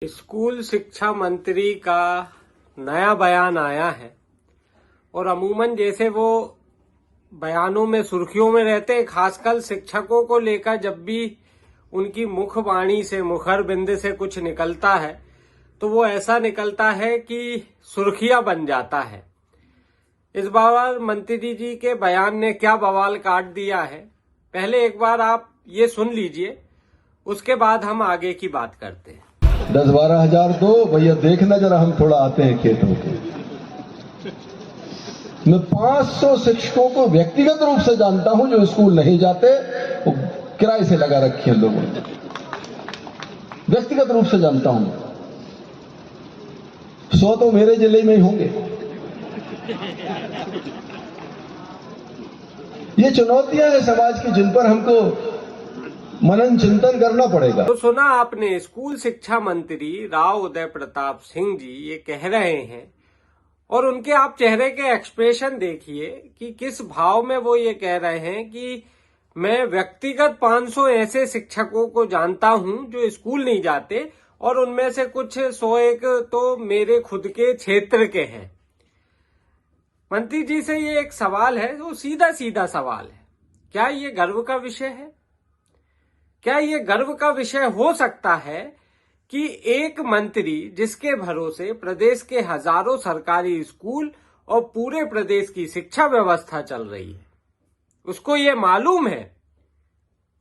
School शिक्षा मंत्री का नया बयान आया है और अमूमन जैसे वो बयानों में सुर्खियों में रहते हैं, खासकर शिक्षकों को लेकर जब भी उनकी मुखवाणी से मुखरबिंद से कुछ निकलता है तो वो ऐसा निकलता है कि सुर्खियां बन जाता है। इस बार मंत्री जी के बयान ने क्या बवाल काट दिया है, पहले एक बार आप ये सुन लीजिए, उसके बाद हम आगे की बात करते हैं। 10-12 हजार दो भैया, देखना जरा, हम थोड़ा आते हैं खेतों के। मैं 500 शिक्षकों को व्यक्तिगत रूप से जानता हूं जो स्कूल नहीं जाते, वो किराए से लगा रखे हैं लोगों ने, व्यक्तिगत रूप से जानता हूं। 100 तो मेरे जिले में ही होंगे। ये चुनौतियां हैं समाज की, जिन पर हमको मनन चिंतन करना पड़ेगा। तो सुना आपने, स्कूल शिक्षा मंत्री राव उदय प्रताप सिंह जी ये कह रहे हैं और उनके आप चेहरे के एक्सप्रेशन देखिए कि किस भाव में वो ये कह रहे हैं कि मैं व्यक्तिगत 500 ऐसे शिक्षकों को जानता हूं जो स्कूल नहीं जाते और उनमें से कुछ 101 तो मेरे खुद के क्षेत्र के हैं। मंत्री जी से ये एक सवाल है, वो सीधा सीधा सवाल है, क्या ये गर्व का विषय है? क्या ये गर्व का विषय हो सकता है कि एक मंत्री जिसके भरोसे प्रदेश के हजारों सरकारी स्कूल और पूरे प्रदेश की शिक्षा व्यवस्था चल रही है, उसको ये मालूम है,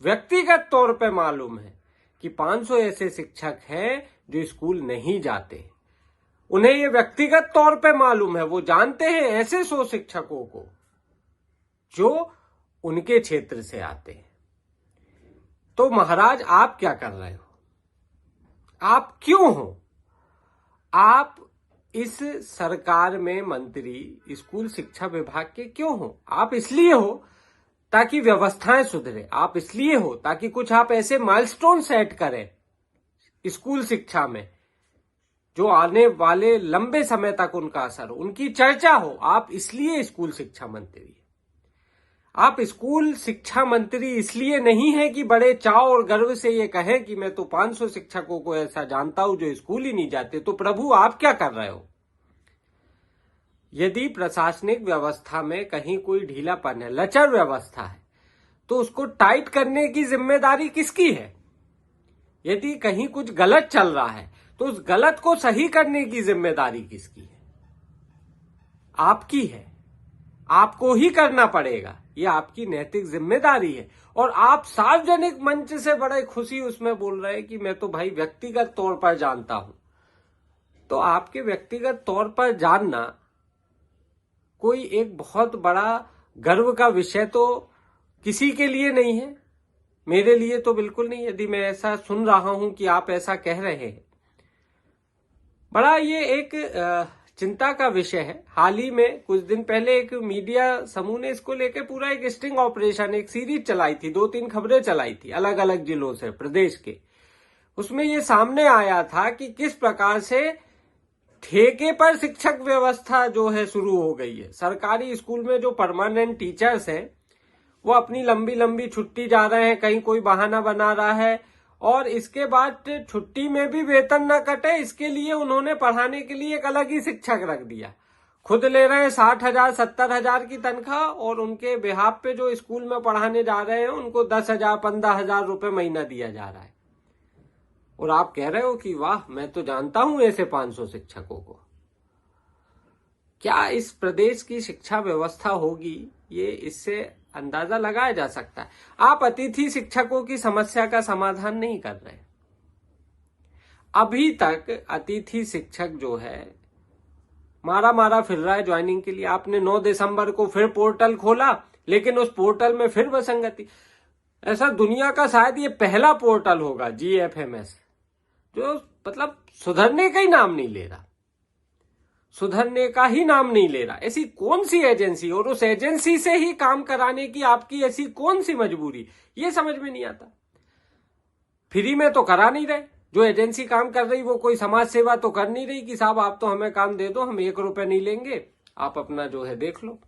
व्यक्तिगत तौर पे मालूम है कि 500 ऐसे शिक्षक हैं जो स्कूल नहीं जाते। उन्हें ये व्यक्तिगत तौर पे मालूम है, वो जानते हैं ऐसे 100 शिक्षकों को जो उनके क्षेत्र से आते हैं। तो महाराज आप क्या कर रहे हो? आप क्यों हो? आप इस सरकार में मंत्री स्कूल शिक्षा विभाग के क्यों हो? आप इसलिए हो ताकि व्यवस्थाएं सुधरे, आप इसलिए हो ताकि कुछ आप ऐसे माइलस्टोन सेट करें स्कूल शिक्षा में जो आने वाले लंबे समय तक उनका असर हो, उनकी चर्चा हो। आप इसलिए स्कूल शिक्षा मंत्री। आप स्कूल शिक्षा मंत्री इसलिए नहीं है कि बड़े चाव और गर्व से ये कहें कि मैं तो 500 शिक्षकों को ऐसा जानता हूं जो स्कूल ही नहीं जाते। तो प्रभु आप क्या कर रहे हो? यदि प्रशासनिक व्यवस्था में कहीं कोई ढीलापन है, लचर व्यवस्था है, तो उसको टाइट करने की जिम्मेदारी किसकी है? यदि कहीं कुछ गलत चल रहा है तो उस गलत को सही करने की जिम्मेदारी किसकी है? आपकी है, आपको ही करना पड़ेगा, ये आपकी नैतिक जिम्मेदारी है। और आप सार्वजनिक मंच से बड़े खुशी उसमें बोल रहे हैं कि मैं तो भाई व्यक्तिगत तौर पर जानता हूं। तो आपके व्यक्तिगत तौर पर जानना कोई एक बहुत बड़ा गर्व का विषय तो किसी के लिए नहीं है, मेरे लिए तो बिल्कुल नहीं। यदि मैं ऐसा सुन रहा हूं कि आप ऐसा कह रहे हैं, बड़ा ये एक चिंता का विषय है। हाल ही में कुछ दिन पहले एक मीडिया समूह ने इसको लेकर पूरा एक स्टिंग ऑपरेशन, एक सीरीज चलाई थी, 2-3 खबरें चलाई थी अलग अलग जिलों से प्रदेश के। उसमें ये सामने आया था कि किस प्रकार से ठेके पर शिक्षक व्यवस्था जो है शुरू हो गई है। सरकारी स्कूल में जो परमानेंट टीचर्स हैं वो अपनी लंबी लंबी छुट्टी जा रहे हैं, कहीं कोई बहाना बना रहा है और इसके बाद छुट्टी में भी वेतन न कटे, इसके लिए उन्होंने पढ़ाने के लिए एक अलग ही शिक्षक रख दिया। खुद ले रहे हैं 60,000 70,000 की तनख्वाह और उनके बिहाफ पे जो स्कूल में पढ़ाने जा रहे हैं उनको 10,000 15,000 रुपए महीना दिया जा रहा है। और आप कह रहे हो कि वाह मैं तो जानता हूं ऐसे 500 शिक्षकों को। क्या इस प्रदेश की शिक्षा व्यवस्था होगी, ये इससे अंदाजा लगाया जा सकता है। आप अतिथि शिक्षकों की समस्या का समाधान नहीं कर रहे। अभी तक अतिथि शिक्षक जो है मारा फिर रहा है ज्वाइनिंग के लिए। आपने 9 दिसंबर को फिर पोर्टल खोला, लेकिन उस पोर्टल में फिर वसंगति। ऐसा दुनिया का शायद ये पहला पोर्टल होगा GFMS जो मतलब सुधरने का ही नाम नहीं ले रहा, सुधरने का ही नाम नहीं ले रहा। ऐसी कौन सी एजेंसी, और उस एजेंसी से ही काम कराने की आपकी ऐसी कौन सी मजबूरी, ये समझ में नहीं आता। फ्री में तो करा नहीं रहे, जो एजेंसी काम कर रही वो कोई समाज सेवा तो कर नहीं रही कि साहब आप तो हमें काम दे दो, हम 1 रुपए नहीं लेंगे, आप अपना जो है देख लो।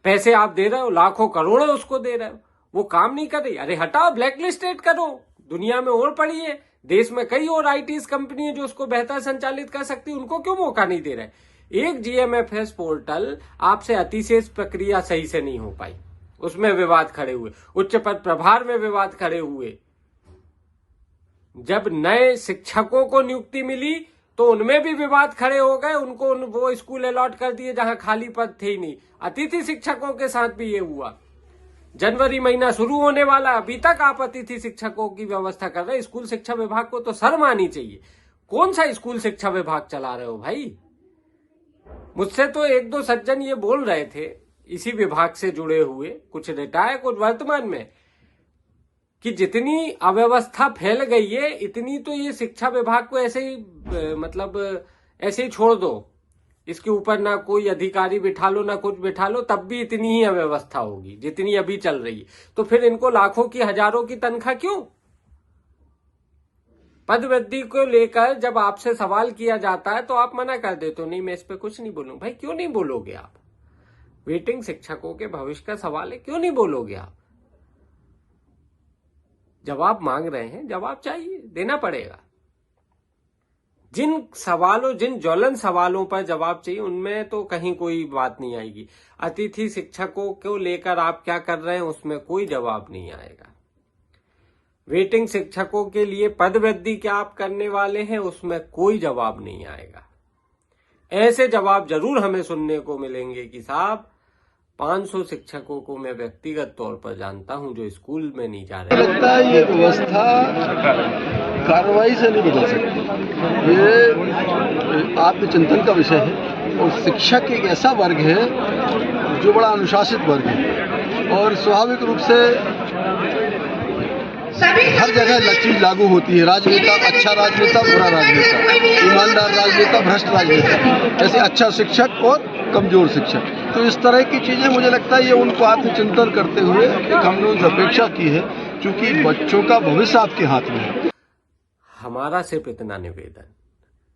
पैसे आप दे रहे हो, लाखों करोड़ों उसको दे रहे हो, वो काम नहीं कर रही। अरे हटाओ, ब्लैक लिस्टेड करो, दुनिया में और पड़ी है, देश में कई और आईटीज कंपनी है जो उसको बेहतर संचालित कर सकती है, उनको क्यों मौका नहीं दे रहे। एक जीएमएफएस पोर्टल आपसे अतिशेष प्रक्रिया सही से नहीं हो पाई, उसमें विवाद खड़े हुए, उच्च पद प्रभार में विवाद खड़े हुए। जब नए शिक्षकों को नियुक्ति मिली तो उनमें भी विवाद खड़े हो गए, उनको वो स्कूल अलॉट कर दिए जहां खाली पद थे ही नहीं। अतिथि शिक्षकों के साथ भी ये हुआ। जनवरी महीना शुरू होने वाला, अभी तक आप अतिथि शिक्षकों की व्यवस्था कर रहे हैं। स्कूल शिक्षा विभाग को तो शर्म आनी चाहिए। कौन सा स्कूल शिक्षा विभाग चला रहे हो भाई? मुझसे तो एक दो सज्जन ये बोल रहे थे इसी विभाग से जुड़े हुए, कुछ रिटायर कुछ वर्तमान में, कि जितनी अव्यवस्था फैल गई है इतनी तो ये शिक्षा विभाग को ऐसे ही ऐसे ही छोड़ दो, इसके ऊपर ना कोई अधिकारी बिठा लो ना कुछ बिठा लो, तब भी इतनी ही अव्यवस्था होगी जितनी अभी चल रही है। तो फिर इनको लाखों की हजारों की तनख्वाह क्यों? पद वृद्धि को लेकर जब आपसे सवाल किया जाता है तो आप मना कर देते हो, नहीं मैं इस पे कुछ नहीं बोलूं। भाई क्यों नहीं बोलोगे आप? वेटिंग शिक्षकों के भविष्य का सवाल है, क्यों नहीं बोलोगे आप? जवाब मांग रहे हैं, जवाब चाहिए, देना पड़ेगा। जिन ज्वलन सवालों पर जवाब चाहिए उनमें तो कहीं कोई बात नहीं आएगी। अतिथि शिक्षकों को लेकर आप क्या कर रहे हैं उसमें कोई जवाब नहीं आएगा। वेटिंग शिक्षकों के लिए पद वृद्धि क्या आप करने वाले हैं उसमें कोई जवाब नहीं आएगा। ऐसे जवाब जरूर हमें सुनने को मिलेंगे कि साहब 500 शिक्षकों को मैं व्यक्तिगत तौर पर जानता हूं जो स्कूल में नहीं जा रहे। लगता है ये व्यवस्था कार्रवाई से नहीं बदल सकती, ये आत्मचिंतन का विषय है। और शिक्षक एक ऐसा वर्ग है जो बड़ा अनुशासित वर्ग है और स्वाभाविक रूप से हर जगह चीज लागू होती है। राजनेता, अच्छा राजनेता, बुरा राजनेता, ईमानदार राजनेता, भ्रष्ट राजनेता, ऐसे अच्छा शिक्षक और कमजोर शिक्षक। तो इस तरह की चीजें मुझे लगता है ये उनको आत्मचिंतन करते हुए एक हमने उनसे अपेक्षा की है, क्योंकि बच्चों का भविष्य आपके हाथ में है। हमारा सिर्फ इतना निवेदन,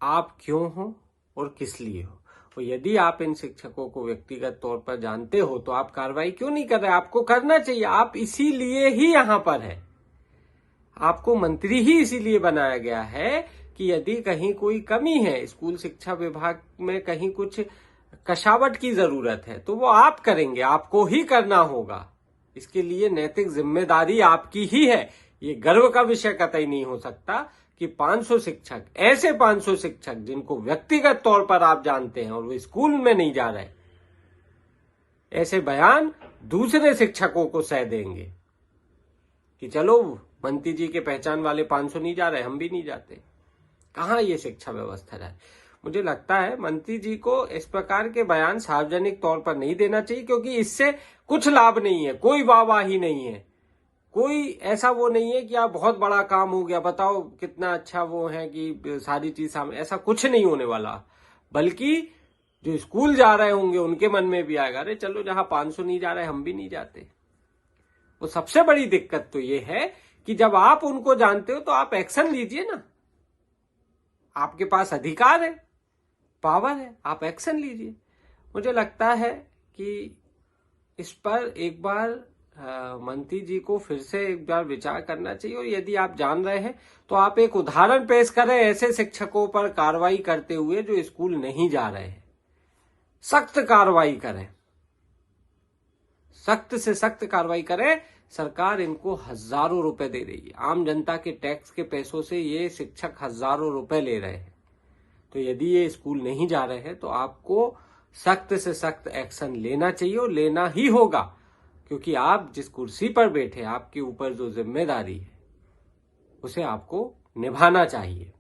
आप क्यों हो और किस लिए हो, और यदि आप इन शिक्षकों को व्यक्तिगत तौर पर जानते हो तो आप कार्रवाई क्यों नहीं कर रहे? आपको करना चाहिए, आप इसीलिए ही यहां पर है। आपको मंत्री ही इसीलिए बनाया गया है कि यदि कहीं कोई कमी है स्कूल शिक्षा विभाग में, कहीं कुछ कशावट की जरूरत है तो वो आप करेंगे, आपको ही करना होगा। इसके लिए नैतिक जिम्मेदारी आपकी ही है। ये गर्व का विषय कतई नहीं हो सकता कि 500 शिक्षक, ऐसे 500 शिक्षक जिनको व्यक्तिगत तौर पर आप जानते हैं और वो स्कूल में नहीं जा रहे, ऐसे बयान दूसरे शिक्षकों को सह देंगे कि चलो मंत्री जी के पहचान वाले 500 नहीं जा रहे, हम भी नहीं जाते। कहां ये शिक्षा व्यवस्था है? मुझे लगता है मंत्री जी को इस प्रकार के बयान सार्वजनिक तौर पर नहीं देना चाहिए, क्योंकि इससे कुछ लाभ नहीं है, कोई वाहवाही नहीं है, कोई ऐसा वो नहीं है कि आप बहुत बड़ा काम हो गया, बताओ कितना अच्छा वो है कि सारी चीज सामने, ऐसा कुछ नहीं होने वाला। बल्कि जो स्कूल जा रहे होंगे उनके मन में भी आएगा, अरे चलो जहां 500 नहीं जा रहे हम भी नहीं जाते। वो सबसे बड़ी दिक्कत तो ये है कि जब आप उनको जानते हो तो आप एक्शन लीजिए ना। आपके पास अधिकार है, पावर है, आप एक्शन लीजिए। मुझे लगता है कि इस पर एक बार मंत्री जी को फिर से एक बार विचार करना चाहिए, और यदि आप जान रहे हैं तो आप एक उदाहरण पेश करें ऐसे शिक्षकों पर कार्रवाई करते हुए जो स्कूल नहीं जा रहे हैं। सख्त कार्रवाई करें, सख्त से सख्त कार्रवाई करें। सरकार इनको हजारों रुपए दे रही है, आम जनता के टैक्स के पैसों से ये शिक्षक हजारों रुपए ले रहे हैं। तो यदि ये स्कूल नहीं जा रहे हैं तो आपको सख्त से सख्त एक्शन लेना चाहिए, और लेना ही होगा, क्योंकि आप जिस कुर्सी पर बैठे, आपके ऊपर जो जिम्मेदारी है उसे आपको निभाना चाहिए।